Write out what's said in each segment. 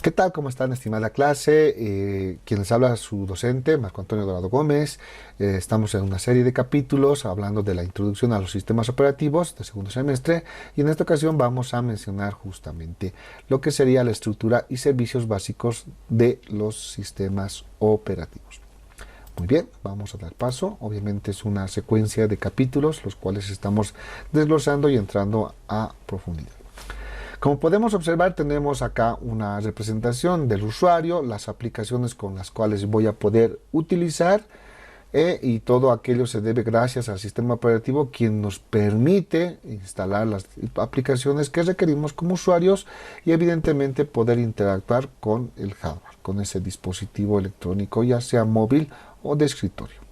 ¿Qué tal? ¿Cómo están, estimada clase? Quien les habla su docente, Marco Antonio Dorado Gómez. Estamos en una serie de capítulos hablando de la introducción a los sistemas operativos de segundo semestre y en esta ocasión vamos a mencionar justamente lo que sería la estructura y servicios básicos de los sistemas operativos. Muy bien, vamos a dar paso. Obviamente es una secuencia de capítulos los cuales estamos desglosando y entrando a profundidad. Como podemos observar, tenemos acá una representación del usuario, las aplicaciones con las cuales voy a poder utilizar y todo aquello se debe gracias al sistema operativo quien nos permite instalar las aplicaciones que requerimos como usuarios y evidentemente poder interactuar con el hardware, con ese dispositivo electrónico, ya sea móvil o de escritorio.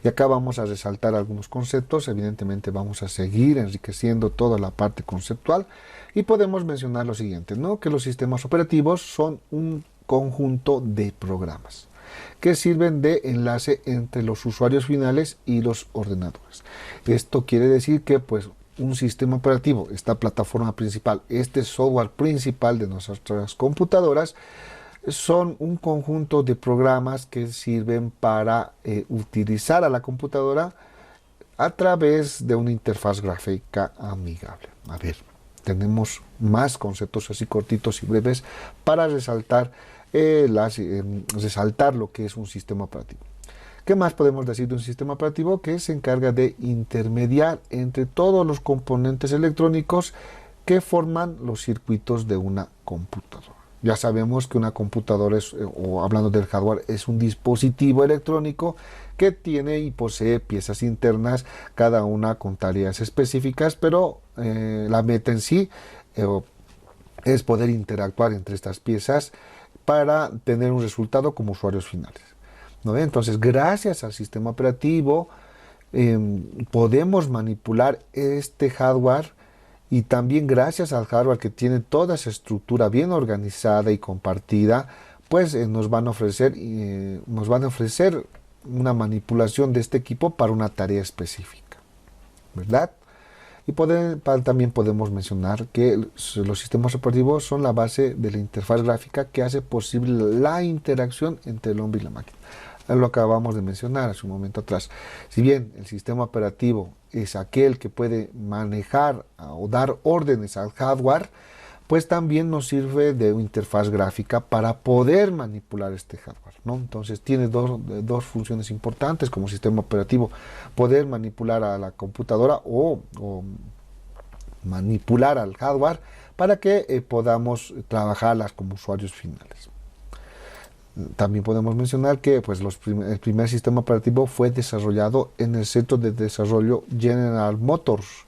Y acá vamos a resaltar algunos conceptos, evidentemente vamos a seguir enriqueciendo toda la parte conceptual y podemos mencionar lo siguiente, ¿no? Que los sistemas operativos son un conjunto de programas que sirven de enlace entre los usuarios finales y los ordenadores. Esto quiere decir que pues un sistema operativo, esta plataforma principal, este software principal de nuestras computadoras, son un conjunto de programas que sirven para utilizar a la computadora a través de una interfaz gráfica amigable. A ver, tenemos más conceptos así cortitos y breves para resaltar, resaltar lo que es un sistema operativo. ¿Qué más podemos decir de un sistema operativo? Que se encarga de intermediar entre todos los componentes electrónicos que forman los circuitos de una computadora. Ya sabemos que una computadora, o hablando del hardware, es un dispositivo electrónico que tiene y posee piezas internas, cada una con tareas específicas, pero la meta en sí es poder interactuar entre estas piezas para tener un resultado como usuarios finales, ¿no? Entonces, gracias al sistema operativo, podemos manipular este hardware. Y también gracias al hardware que tiene toda esa estructura bien organizada y compartida, pues nos van a ofrecer una manipulación de este equipo para una tarea específica, ¿verdad? Y también podemos mencionar que los sistemas operativos son la base de la interfaz gráfica que hace posible la interacción entre el hombre y la máquina. Lo acabamos de mencionar hace un momento atrás. Si bien el sistema operativo es aquel que puede manejar o dar órdenes al hardware, pues también nos sirve de una interfaz gráfica para poder manipular este hardware, ¿no? Entonces tiene dos funciones importantes como sistema operativo: poder manipular a la computadora o manipular al hardware para que podamos trabajarlas como usuarios finales. También podemos mencionar que pues, el primer sistema operativo fue desarrollado en el Centro de Desarrollo General Motors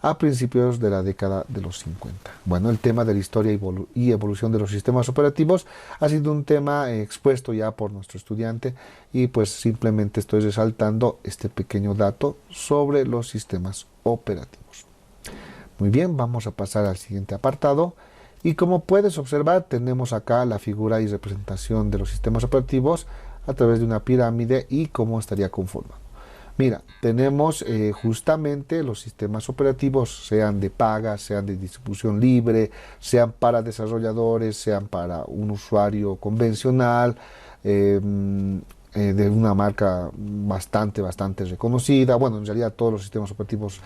a principios de la década de los 50. Bueno, el tema de la historia y evolución de los sistemas operativos ha sido un tema expuesto ya por nuestro estudiante y pues simplemente estoy resaltando este pequeño dato sobre los sistemas operativos. Muy bien, vamos a pasar al siguiente apartado. Y como puedes observar, tenemos acá la figura y representación de los sistemas operativos a través de una pirámide y cómo estaría conformado. Mira, tenemos justamente los sistemas operativos, sean de paga, sean de distribución libre, sean para desarrolladores, sean para un usuario convencional, de una marca bastante reconocida. Bueno, en realidad todos los sistemas operativos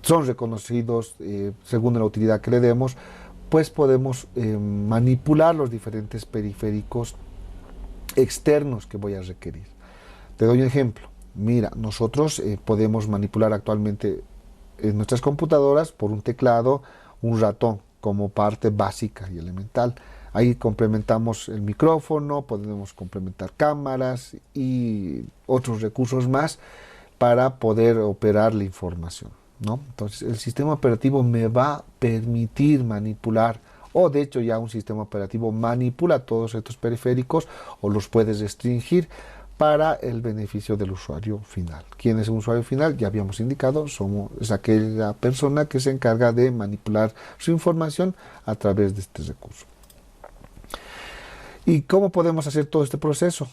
son reconocidos según la utilidad que le demos. Pues podemos manipular los diferentes periféricos externos que voy a requerir. Te doy un ejemplo. Mira, nosotros podemos manipular actualmente en nuestras computadoras por un teclado, un ratón como parte básica y elemental. Ahí complementamos el micrófono, podemos complementar cámaras y otros recursos más para poder operar la información, ¿no? Entonces el sistema operativo me va a permitir manipular, o de hecho ya un sistema operativo manipula todos estos periféricos o los puedes restringir para el beneficio del usuario final. ¿Quién es un usuario final? Ya habíamos indicado, es aquella persona que se encarga de manipular su información a través de este recurso. ¿Y cómo podemos hacer todo este proceso?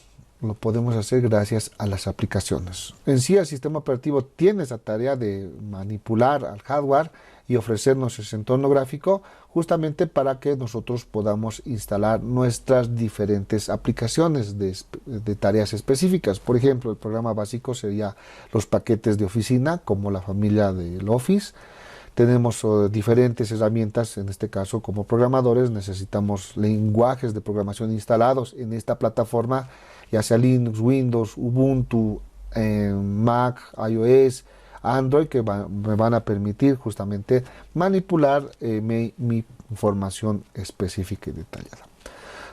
lo podemos hacer gracias a las aplicaciones. En sí, el sistema operativo tiene esa tarea de manipular al hardware y ofrecernos ese entorno gráfico justamente para que nosotros podamos instalar nuestras diferentes aplicaciones de tareas específicas. Por ejemplo, el programa básico sería los paquetes de oficina, como la familia del Office. Tenemos diferentes herramientas, en este caso como programadores necesitamos lenguajes de programación instalados en esta plataforma, ya sea Linux, Windows, Ubuntu, Mac, iOS, Android, que me van a permitir justamente manipular mi información específica y detallada.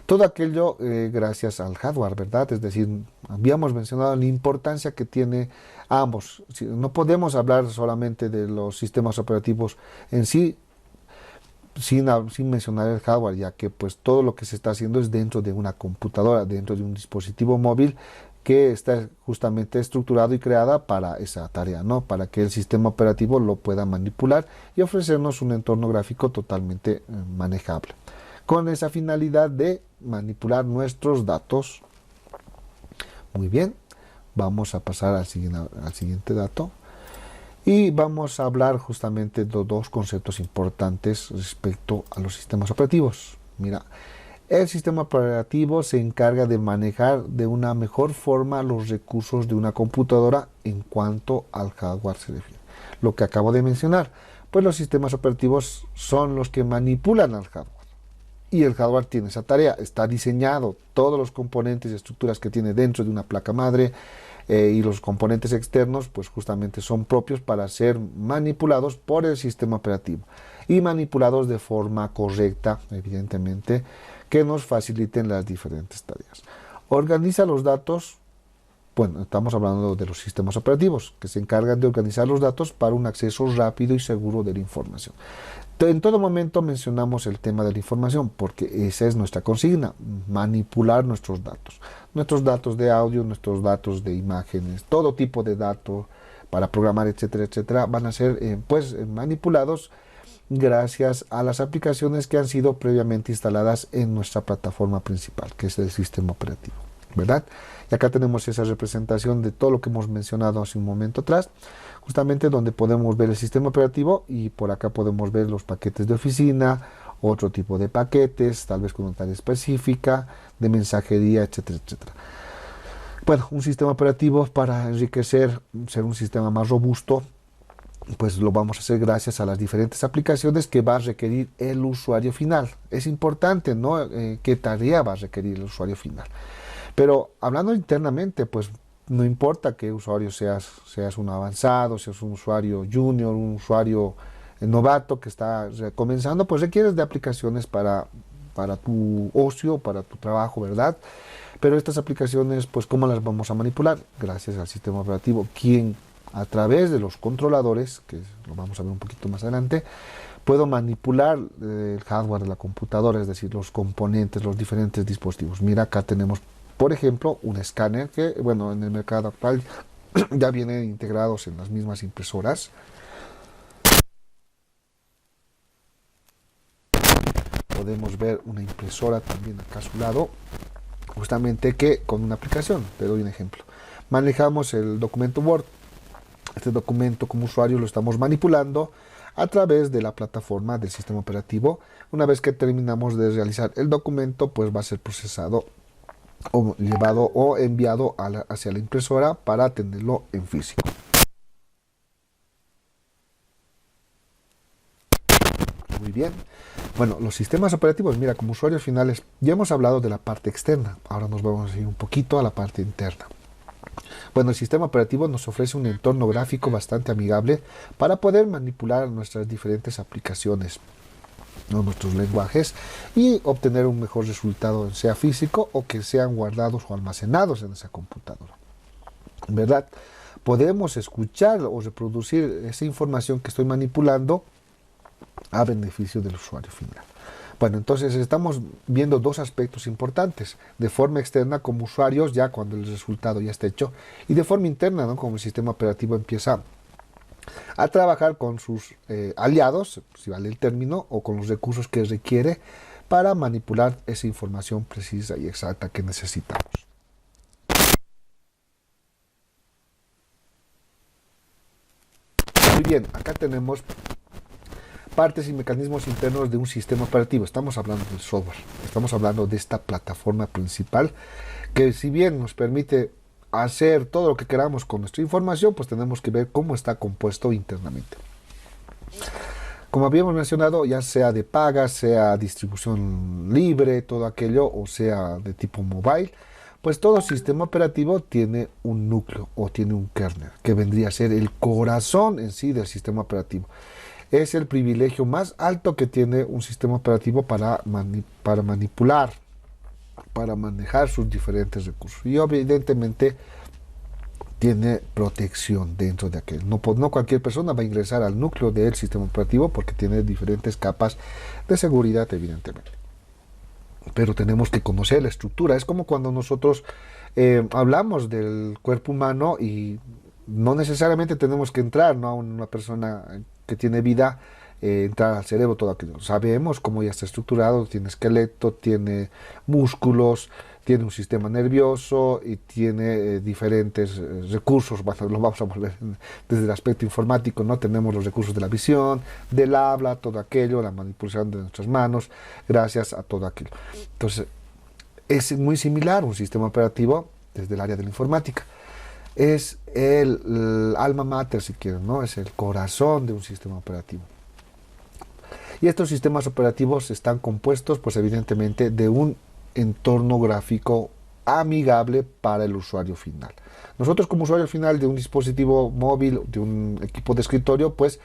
Todo aquello gracias al hardware, ¿verdad? Es decir, habíamos mencionado la importancia que tiene ambos. No podemos hablar solamente de los sistemas operativos en sí, sin mencionar el hardware, ya que pues todo lo que se está haciendo es dentro de una computadora, dentro de un dispositivo móvil que está justamente estructurado y creada para esa tarea, ¿no? Para que el sistema operativo lo pueda manipular y ofrecernos un entorno gráfico totalmente manejable, con esa finalidad de manipular nuestros datos. Muy bien, vamos a pasar al siguiente dato. Y vamos a hablar justamente de dos conceptos importantes respecto a los sistemas operativos. Mira, el sistema operativo se encarga de manejar de una mejor forma los recursos de una computadora en cuanto al hardware se refiere. Lo que acabo de mencionar, pues los sistemas operativos son los que manipulan al hardware. Y el hardware tiene esa tarea, está diseñado, todos los componentes y estructuras que tiene dentro de una placa madre y los componentes externos, pues justamente son propios para ser manipulados por el sistema operativo y manipulados de forma correcta, evidentemente, que nos faciliten las diferentes tareas. Organiza los datos, bueno, estamos hablando de los sistemas operativos, que se encargan de organizar los datos para un acceso rápido y seguro de la información. En todo momento mencionamos el tema de la información, porque esa es nuestra consigna, manipular nuestros datos de audio, nuestros datos de imágenes, todo tipo de datos para programar, etcétera, etcétera, van a ser manipulados gracias a las aplicaciones que han sido previamente instaladas en nuestra plataforma principal, que es el sistema operativo, ¿verdad? Y acá tenemos esa representación de todo lo que hemos mencionado hace un momento atrás, justamente donde podemos ver el sistema operativo y por acá podemos ver los paquetes de oficina, otro tipo de paquetes, tal vez con una tarea específica, de mensajería, etcétera, etcétera. Bueno, un sistema operativo para enriquecer, ser un sistema más robusto, pues lo vamos a hacer gracias a las diferentes aplicaciones que va a requerir el usuario final. Es importante, ¿no? ¿Qué tarea va a requerir el usuario final? Pero hablando internamente, pues no importa qué usuario seas un avanzado, seas un usuario junior, un usuario novato que está comenzando, pues requieres de aplicaciones para tu ocio, para tu trabajo, ¿verdad? Pero estas aplicaciones, pues ¿cómo las vamos a manipular? Gracias al sistema operativo, quien a través de los controladores, que lo vamos a ver un poquito más adelante, puedo manipular el hardware de la computadora, es decir, los componentes, los diferentes dispositivos. Mira, acá tenemos, por ejemplo, un escáner que, bueno, en el mercado actual ya vienen integrados en las mismas impresoras. Podemos ver una impresora también acá a su lado, justamente que con una aplicación. Te doy un ejemplo. Manejamos el documento Word. Este documento como usuario lo estamos manipulando a través de la plataforma del sistema operativo. Una vez que terminamos de realizar el documento, pues va a ser procesado o llevado o enviado hacia la impresora para tenerlo en físico. Muy bien. Bueno, los sistemas operativos, mira, como usuarios finales, ya hemos hablado de la parte externa. Ahora nos vamos a ir un poquito a la parte interna. Bueno, el sistema operativo nos ofrece un entorno gráfico bastante amigable para poder manipular nuestras diferentes aplicaciones, ¿no? Nuestros lenguajes, y obtener un mejor resultado, sea físico o que sean guardados o almacenados en esa computadora, ¿verdad? Podemos escuchar o reproducir esa información que estoy manipulando a beneficio del usuario final. Bueno, entonces estamos viendo dos aspectos importantes, de forma externa como usuarios, ya cuando el resultado ya está hecho, y de forma interna, ¿no? Como el sistema operativo empieza a trabajar con sus aliados, si vale el término, o con los recursos que requiere para manipular esa información precisa y exacta que necesitamos. Muy bien, acá tenemos partes y mecanismos internos de un sistema operativo. Estamos hablando del software, estamos hablando de esta plataforma principal que, si bien nos permite hacer todo lo que queramos con nuestra información, pues tenemos que ver cómo está compuesto internamente. Como habíamos mencionado, ya sea de paga, sea distribución libre, todo aquello, o sea de tipo mobile, pues todo sistema operativo tiene un núcleo o tiene un kernel, que vendría a ser el corazón en sí del sistema operativo. Es el privilegio más alto que tiene un sistema operativo para manipular, para manejar sus diferentes recursos. Y evidentemente tiene protección dentro de aquel. No cualquier persona va a ingresar al núcleo del sistema operativo porque tiene diferentes capas de seguridad, evidentemente. Pero tenemos que conocer la estructura. Es como cuando nosotros hablamos del cuerpo humano y no necesariamente tenemos que entrar, ¿no?, a una persona que tiene vida, entrar al cerebro, todo aquello. Sabemos cómo ya está estructurado, tiene esqueleto, tiene músculos, tiene un sistema nervioso y tiene diferentes recursos. Bueno, lo vamos a volver desde el aspecto informático, ¿no? Tenemos los recursos de la visión, del habla, todo aquello, la manipulación de nuestras manos, gracias a todo aquello. Entonces, es muy similar un sistema operativo desde el área de la informática. Es el alma mater, si quieren, ¿no? Es el corazón de un sistema operativo. Y estos sistemas operativos están compuestos, pues evidentemente, de un entorno gráfico amigable para el usuario final. Nosotros, como usuario final de un dispositivo móvil, de un equipo de escritorio, pues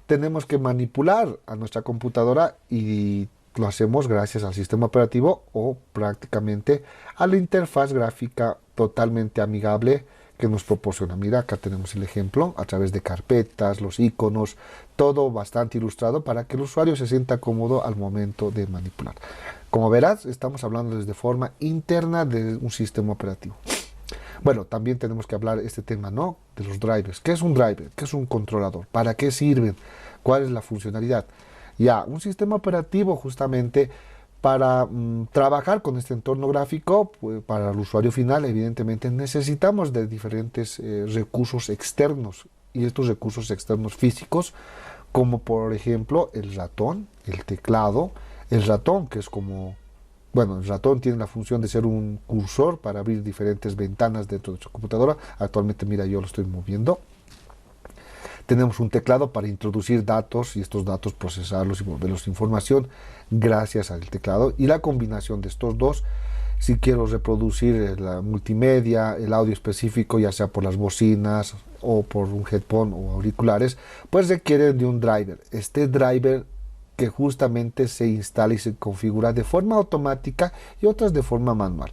tenemos que manipular a nuestra computadora, y lo hacemos gracias al sistema operativo o prácticamente a la interfaz gráfica totalmente amigable que nos proporciona. Mira, acá tenemos el ejemplo a través de carpetas, los iconos, todo bastante ilustrado para que el usuario se sienta cómodo al momento de manipular. Como verás, estamos hablando desde forma interna de un sistema operativo. Bueno, también tenemos que hablar este tema, ¿no?, de los drivers. ¿Qué es un driver? ¿Qué es un controlador? ¿Para qué sirven? ¿Cuál es la funcionalidad? Ya, un sistema operativo justamente para trabajar con este entorno gráfico, pues, para el usuario final, evidentemente necesitamos de diferentes recursos externos, y estos recursos externos físicos, como por ejemplo el ratón, el teclado. El ratón, que es como, bueno, el ratón tiene la función de ser un cursor para abrir diferentes ventanas dentro de su computadora. Actualmente, mira, yo lo estoy moviendo. Tenemos un teclado para introducir datos y estos datos procesarlos y volverlos información gracias al teclado. Y la combinación de estos dos, si quiero reproducir la multimedia, el audio específico, ya sea por las bocinas o por un headphone o auriculares, pues requiere de un driver. Este driver que justamente se instala y se configura de forma automática y otras de forma manual.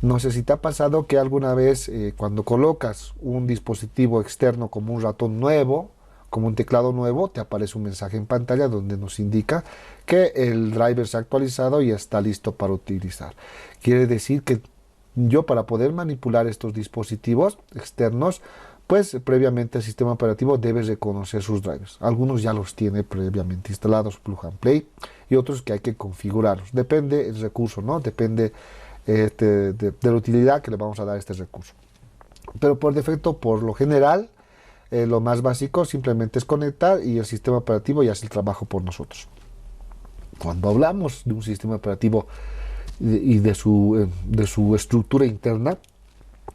No sé si te ha pasado que alguna vez cuando colocas un dispositivo externo como un ratón nuevo, como un teclado nuevo, te aparece un mensaje en pantalla donde nos indica que el driver se ha actualizado y está listo para utilizar. Quiere decir que yo, para poder manipular estos dispositivos externos, pues previamente el sistema operativo debe reconocer sus drivers. Algunos ya los tiene previamente instalados, plug and play, y otros que hay que configurarlos. Depende el recurso, ¿no? Depende de la utilidad que le vamos a dar a este recurso. Pero por defecto, por lo general, lo más básico simplemente es conectar y el sistema operativo ya hace el trabajo por nosotros. Cuando hablamos de un sistema operativo y de su estructura interna,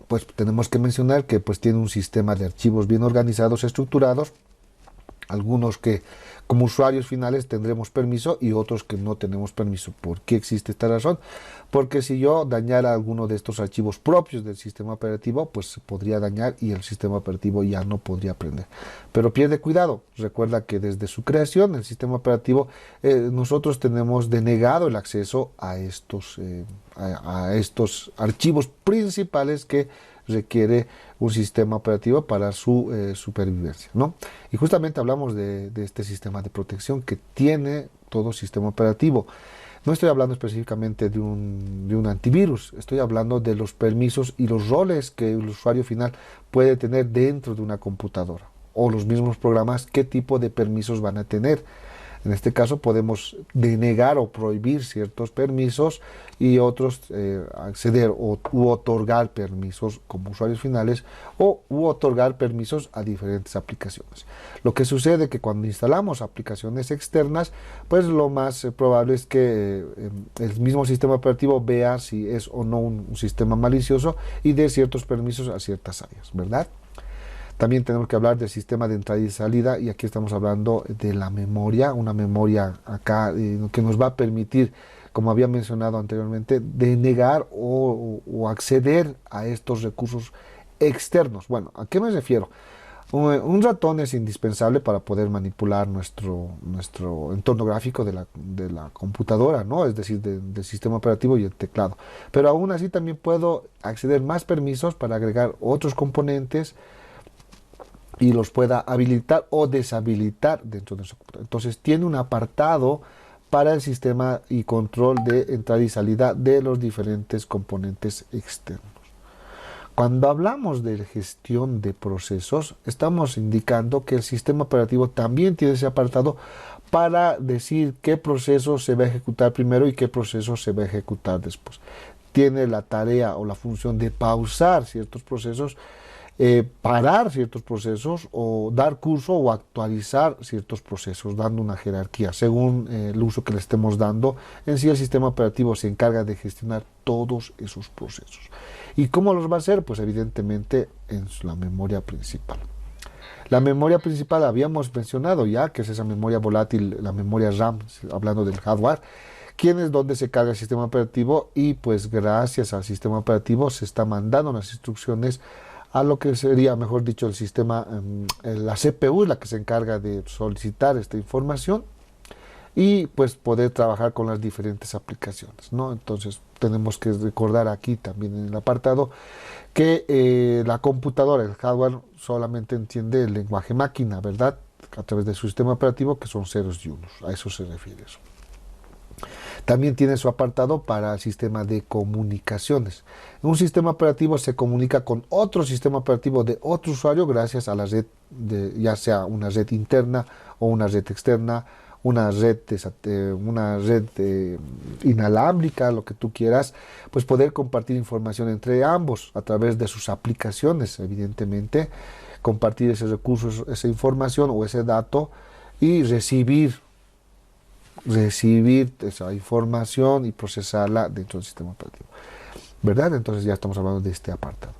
pues tenemos que mencionar que pues tiene un sistema de archivos bien organizados, estructurados, algunos que como usuarios finales tendremos permiso y otros que no tenemos permiso. ¿Por qué existe esta razón? Porque si yo dañara alguno de estos archivos propios del sistema operativo, pues se podría dañar y el sistema operativo ya no podría aprender. Pero pierde cuidado, recuerda que desde su creación el sistema operativo, nosotros tenemos denegado el acceso a estos archivos principales que requiere un sistema operativo para su supervivencia, ¿no? Y justamente hablamos de este sistema de protección que tiene todo sistema operativo. No estoy hablando específicamente de un antivirus, estoy hablando de los permisos y los roles que el usuario final puede tener dentro de una computadora, o los mismos programas, qué tipo de permisos van a tener. En este caso podemos denegar o prohibir ciertos permisos y otros acceder u otorgar permisos como usuarios finales u otorgar permisos a diferentes aplicaciones. Lo que sucede es que cuando instalamos aplicaciones externas, pues lo más probable es que el mismo sistema operativo vea si es o no un sistema malicioso y dé ciertos permisos a ciertas áreas, ¿verdad? También tenemos que hablar del sistema de entrada y salida, y aquí estamos hablando de la memoria, una memoria acá que nos va a permitir, como había mencionado anteriormente, denegar o acceder a estos recursos externos. Bueno, ¿a qué me refiero? Un ratón es indispensable para poder manipular nuestro entorno gráfico de la computadora, ¿no? Es decir, del sistema operativo y el teclado. Pero aún así también puedo acceder más permisos para agregar otros componentes y los pueda habilitar o deshabilitar dentro de su computadora. Entonces tiene un apartado para el sistema y control de entrada y salida de los diferentes componentes externos. Cuando hablamos de gestión de procesos, estamos indicando que el sistema operativo también tiene ese apartado para decir qué proceso se va a ejecutar primero y qué proceso se va a ejecutar después. Tiene la tarea o la función de pausar ciertos procesos, parar ciertos procesos o dar curso o actualizar ciertos procesos, dando una jerarquía según el uso que le estemos dando. En sí el sistema operativo se encarga de gestionar todos esos procesos. ¿Y cómo los va a hacer? Pues evidentemente en la memoria principal. La memoria principal habíamos mencionado ya, que es esa memoria volátil, la memoria RAM, hablando del hardware, donde se carga el sistema operativo, y pues gracias al sistema operativo se está mandando las instrucciones a lo que sería, mejor dicho, el sistema, la CPU, la que se encarga de solicitar esta información y pues poder trabajar con las diferentes aplicaciones, ¿no? Entonces tenemos que recordar aquí también en el apartado que la computadora, el hardware, solamente entiende el lenguaje máquina, ¿verdad? A través de su sistema operativo, que son ceros y unos, a eso se refiere eso. También tiene su apartado para el sistema de comunicaciones. Un sistema operativo se comunica con otro sistema operativo de otro usuario gracias a la red, ya sea una red interna o una red externa, una red inalámbrica, lo que tú quieras, pues poder compartir información entre ambos a través de sus aplicaciones, evidentemente, compartir ese recurso, esa información o ese dato y recibir esa información y procesarla dentro del sistema operativo, ¿verdad? Entonces ya estamos hablando de este apartado.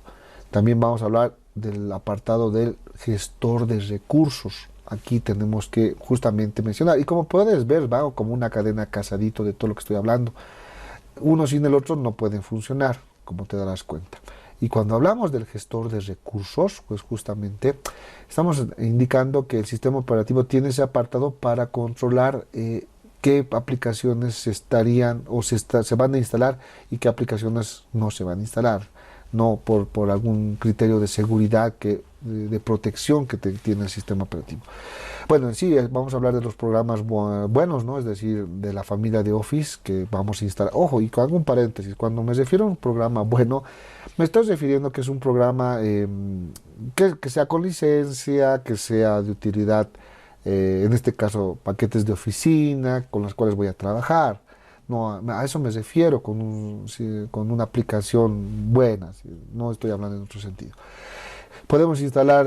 También vamos a hablar del apartado del gestor de recursos. Aquí tenemos que justamente mencionar, y como puedes ver, va como una cadena casadito de todo lo que estoy hablando. Uno sin el otro no pueden funcionar, como te darás cuenta. Y cuando hablamos del gestor de recursos, pues justamente estamos indicando que el sistema operativo tiene ese apartado para controlar qué aplicaciones se van a instalar y qué aplicaciones no se van a instalar, no por algún criterio de seguridad, de protección que tiene el sistema operativo. Bueno, en sí vamos a hablar de los programas buenos, ¿no? Es decir, de la familia de Office que vamos a instalar. Ojo, y con algún paréntesis, cuando me refiero a un programa bueno, me estoy refiriendo que es un programa que sea con licencia, que sea de utilidad, en este caso paquetes de oficina con los cuales voy a trabajar. No, a eso me refiero con una aplicación buena, no estoy hablando en otro sentido. Podemos instalar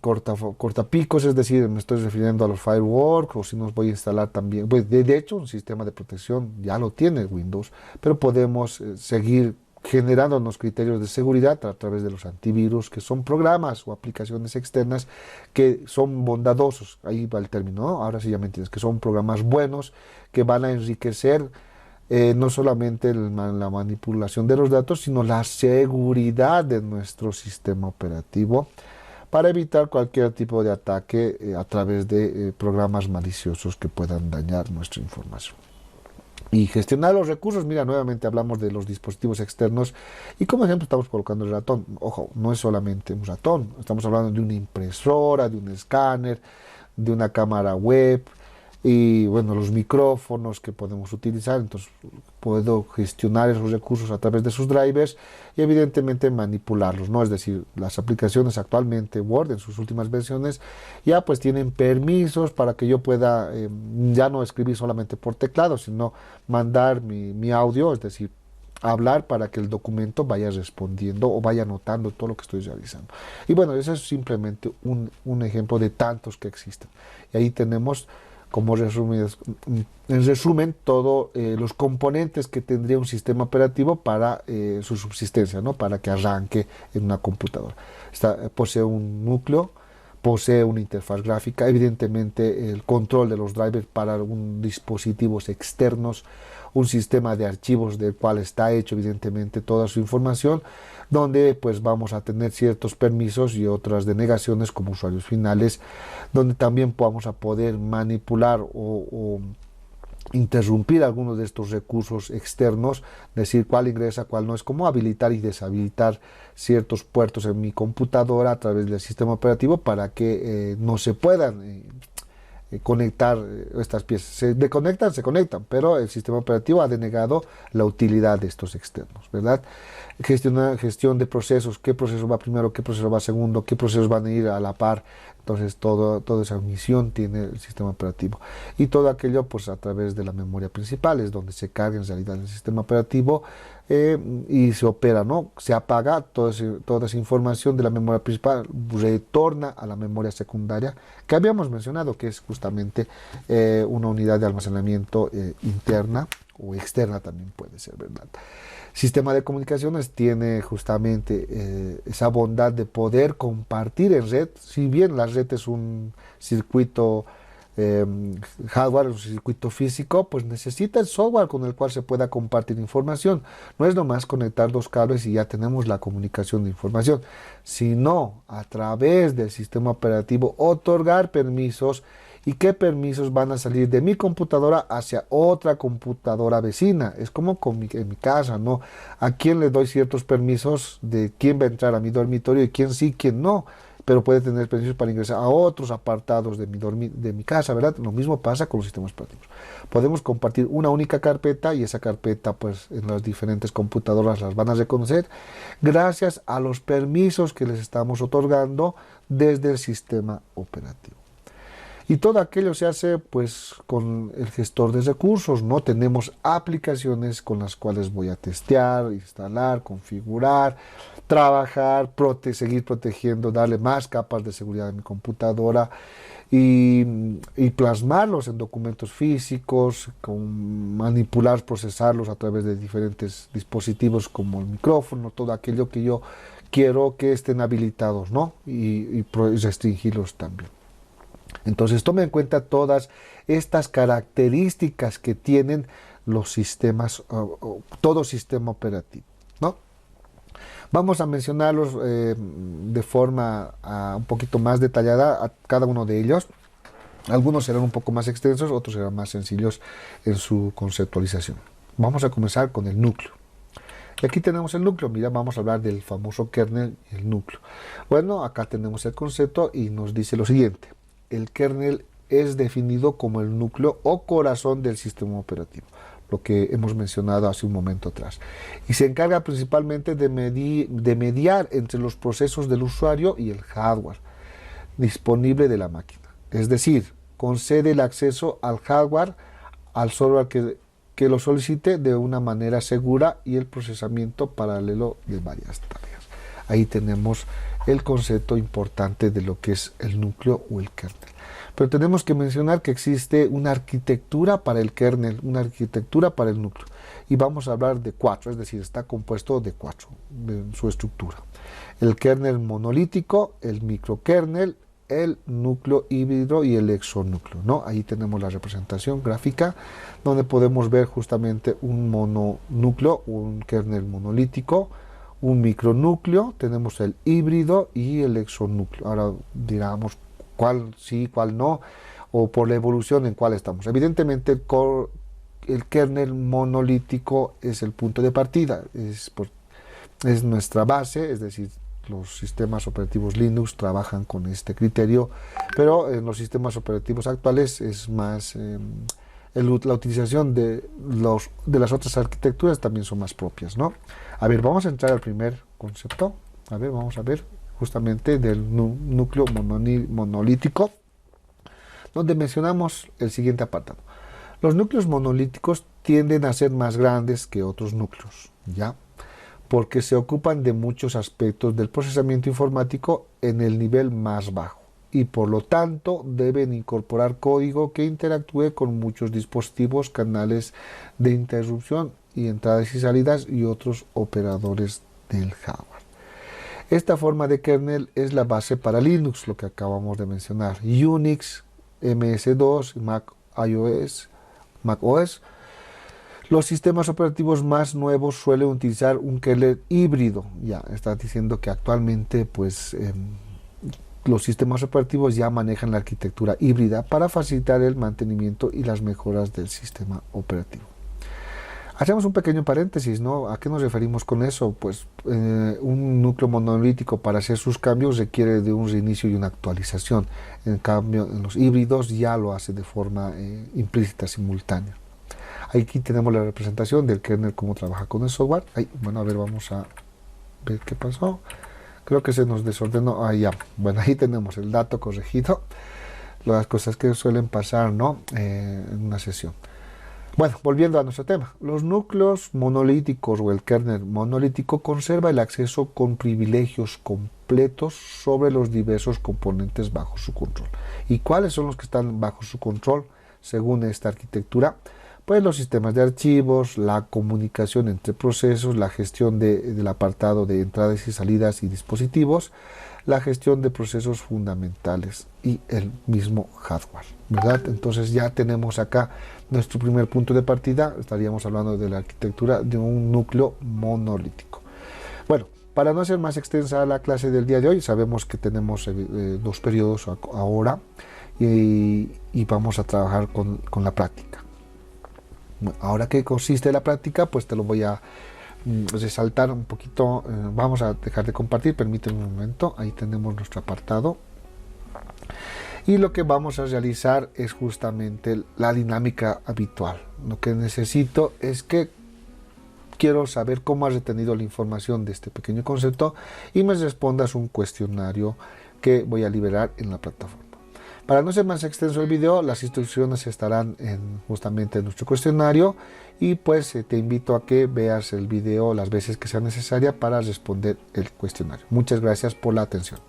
cortapicos, es decir, me estoy refiriendo a los firewall, o si nos voy a instalar también, pues de hecho un sistema de protección ya lo tiene Windows, pero podemos seguir generando unos criterios de seguridad a través de los antivirus, que son programas o aplicaciones externas que son bondadosos, ahí va el término, ¿no? Ahora sí ya me entiendes, que son programas buenos que van a enriquecer no solamente la manipulación de los datos, sino la seguridad de nuestro sistema operativo para evitar cualquier tipo de ataque a través de programas maliciosos que puedan dañar nuestra información. Y gestionar los recursos, mira, nuevamente hablamos de los dispositivos externos y como ejemplo estamos colocando el ratón. Ojo, no es solamente un ratón, estamos hablando de una impresora, de un escáner, de una cámara web, y bueno, los micrófonos que podemos utilizar. Entonces puedo gestionar esos recursos a través de sus drivers y evidentemente manipularlos, ¿no? Es decir, las aplicaciones actualmente, Word en sus últimas versiones, ya pues tienen permisos para que yo pueda ya no escribir solamente por teclado, sino mandar mi audio, es decir, hablar para que el documento vaya respondiendo o vaya anotando todo lo que estoy realizando. Y bueno, ese es simplemente un ejemplo de tantos que existen. Y ahí tenemos como en resumen, todos los componentes que tendría un sistema operativo para su subsistencia, ¿no? Para que arranque en una computadora. Posee un núcleo, posee una interfaz gráfica, evidentemente el control de los drivers para dispositivos externos, un sistema de archivos del cual está hecho evidentemente toda su información, donde pues vamos a tener ciertos permisos y otras denegaciones como usuarios finales, donde también vamos a poder manipular o interrumpir algunos de estos recursos externos, decir cuál ingresa, cuál no, es como habilitar y deshabilitar ciertos puertos en mi computadora a través del sistema operativo para que no se puedan conectar estas piezas. Se desconectan, se conectan, pero el sistema operativo ha denegado la utilidad de estos externos, ¿verdad? Gestión de procesos, qué proceso va primero, qué proceso va segundo, qué procesos van a ir a la par. Entonces toda esa misión tiene el sistema operativo. Y todo aquello pues a través de la memoria principal, es donde se carga en realidad el sistema operativo y se opera, ¿no? Se apaga toda esa información de la memoria principal, retorna a la memoria secundaria, que habíamos mencionado que es justamente una unidad de almacenamiento interna o externa también puede ser, ¿verdad? Sistema de comunicaciones tiene justamente esa bondad de poder compartir en red, si bien la red es un circuito hardware, un circuito físico, pues necesita el software con el cual se pueda compartir información. No es nomás conectar dos cables y ya tenemos la comunicación de información, sino a través del sistema operativo otorgar permisos. ¿Y qué permisos van a salir de mi computadora hacia otra computadora vecina? Es como en mi casa, ¿no? ¿A quién le doy ciertos permisos de quién va a entrar a mi dormitorio y quién sí, quién no? Pero puede tener permisos para ingresar a otros apartados de mi casa, ¿verdad? Lo mismo pasa con los sistemas operativos. Podemos compartir una única carpeta y esa carpeta, pues, en las diferentes computadoras las van a reconocer gracias a los permisos que les estamos otorgando desde el sistema operativo. Y todo aquello se hace pues con el gestor de recursos, ¿no? Tenemos aplicaciones con las cuales voy a testear, instalar, configurar, trabajar, seguir protegiendo, darle más capas de seguridad a mi computadora y plasmarlos en documentos físicos, manipular, procesarlos a través de diferentes dispositivos como el micrófono, todo aquello que yo quiero que estén habilitados, ¿no? Y restringirlos también. Entonces tome en cuenta todas estas características que tienen los sistemas, todo sistema operativo, ¿no? Vamos a mencionarlos de forma un poquito más detallada a cada uno de ellos. Algunos serán un poco más extensos, otros serán más sencillos en su conceptualización. Vamos a comenzar con el núcleo. Y aquí tenemos el núcleo, mira, vamos a hablar del famoso kernel y el núcleo. Bueno, acá tenemos el concepto y nos dice lo siguiente. El kernel es definido como el núcleo o corazón del sistema operativo, lo que hemos mencionado hace un momento atrás. Y se encarga principalmente de mediar entre los procesos del usuario y el hardware disponible de la máquina. Es decir, concede el acceso al hardware, al software que lo solicite de una manera segura y el procesamiento paralelo de varias tareas. Ahí tenemos el concepto importante de lo que es el núcleo o el kernel. Pero tenemos que mencionar que existe una arquitectura para el kernel, una arquitectura para el núcleo. Y vamos a hablar de 4, es decir, está compuesto de 4 en su estructura. El kernel monolítico, el microkernel, el núcleo híbrido y el exonúcleo, ¿no? Ahí tenemos la representación gráfica donde podemos ver justamente un mononúcleo, un kernel monolítico, un micronúcleo, tenemos el híbrido y el exonúcleo. Ahora digamos cuál sí, cuál no, o por la evolución en cuál estamos. Evidentemente el kernel monolítico es el punto de partida, es nuestra base, es decir, los sistemas operativos Linux trabajan con este criterio, pero en los sistemas operativos actuales es más la utilización de las otras arquitecturas también son más propias, ¿no? A ver, vamos a entrar al primer concepto. A ver, vamos a ver justamente del núcleo monolítico, donde mencionamos el siguiente apartado. Los núcleos monolíticos tienden a ser más grandes que otros núcleos, ¿ya? Porque se ocupan de muchos aspectos del procesamiento informático en el nivel más bajo y por lo tanto deben incorporar código que interactúe con muchos dispositivos, canales de interrupción y entradas y salidas y otros operadores del hardware. Esta forma de kernel es la base para Linux, lo que acabamos de mencionar. Unix, MS2, Mac OS. Los sistemas operativos más nuevos suelen utilizar un kernel híbrido. Ya está diciendo que actualmente pues los sistemas operativos ya manejan la arquitectura híbrida para facilitar el mantenimiento y las mejoras del sistema operativo. Hacemos un pequeño paréntesis, ¿no? ¿A qué nos referimos con eso? Pues un núcleo monolítico para hacer sus cambios requiere de un reinicio y una actualización. En cambio, en los híbridos ya lo hace de forma implícita, simultánea. Aquí tenemos la representación del kernel, cómo trabaja con el software. Bueno, a ver, vamos a ver qué pasó. Creo que se nos desordenó. Ya. Bueno, ahí tenemos el dato corregido. Las cosas que suelen pasar, ¿no? En una sesión. Bueno, volviendo a nuestro tema. Los núcleos monolíticos o el kernel monolítico conserva el acceso con privilegios completos sobre los diversos componentes bajo su control. ¿Y cuáles son los que están bajo su control según esta arquitectura? Pues los sistemas de archivos, la comunicación entre procesos, la gestión del apartado de entradas y salidas y dispositivos, la gestión de procesos fundamentales y el mismo hardware, ¿verdad? Entonces ya tenemos acá nuestro primer punto de partida. Estaríamos hablando de la arquitectura de un núcleo monolítico. Bueno, para no hacer más extensa la clase del día de hoy, sabemos que tenemos 2 periodos ahora y vamos a trabajar con la práctica. Ahora que consiste la práctica, pues te lo voy a resaltar un poquito. Vamos a dejar de compartir, permíteme un momento. Ahí tenemos nuestro apartado. Y lo que vamos a realizar es justamente la dinámica habitual. Lo que necesito es que quiero saber cómo has retenido la información de este pequeño concepto y me respondas un cuestionario que voy a liberar en la plataforma. Para no ser más extenso el video, las instrucciones estarán justamente en nuestro cuestionario y pues te invito a que veas el video las veces que sea necesaria para responder el cuestionario. Muchas gracias por la atención.